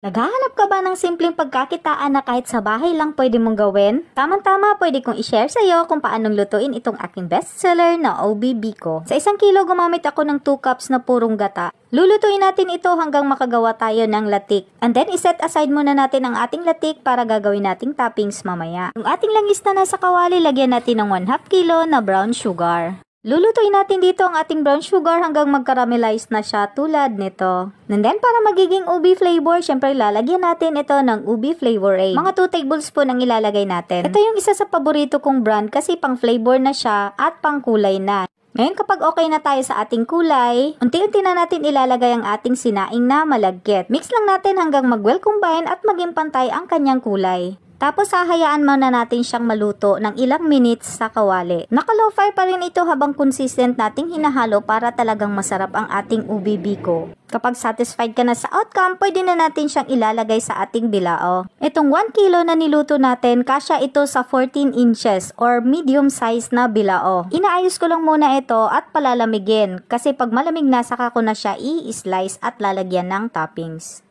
Naghahanap ka ba ng simpleng pagkakitaan na kahit sa bahay lang pwede mong gawin? Tamang-tama, pwede kong i-share sa iyo kung paanong lutuin itong aking bestseller na OB Biko. Sa 1 kilo gumamit ako ng 2 cups na purong gata. Lulutuin natin ito hanggang makagawa tayo ng latik. And then, iset aside muna natin ang ating latik para gagawin nating toppings mamaya. Yung ating langis na nasa kawali, lagyan natin ng 1/2 kilo na brown sugar. Lulutuin natin dito ang ating brown sugar hanggang mag-caramelize na siya tulad nito. And then, para magiging ubi flavor, syempre lalagyan natin ito ng ubi flavor A. Mga 2 tablespoon ang ilalagay natin. Ito yung isa sa paborito kong brand kasi pang flavor na siya at pang kulay na. Ngayon, kapag okay na tayo sa ating kulay, unti-unti na natin ilalagay ang ating sinaing na malagkit. Mix lang natin hanggang mag-well combine at maging pantay ang kanyang kulay. Tapos, hahayaan muna natin siyang maluto ng ilang minutes sa kawali. Naka-low fire pa rin ito habang consistent nating hinahalo para talagang masarap ang ating ubi biko. Kapag satisfied ka na sa outcome, pwede na natin siyang ilalagay sa ating bilao. Itong 1 kilo na niluto natin, kasya ito sa 14 inches or medium size na bilao. Inaayos ko lang muna ito at palalamigin kasi pag malamig na, saka ko na siya i-slice at lalagyan ng toppings.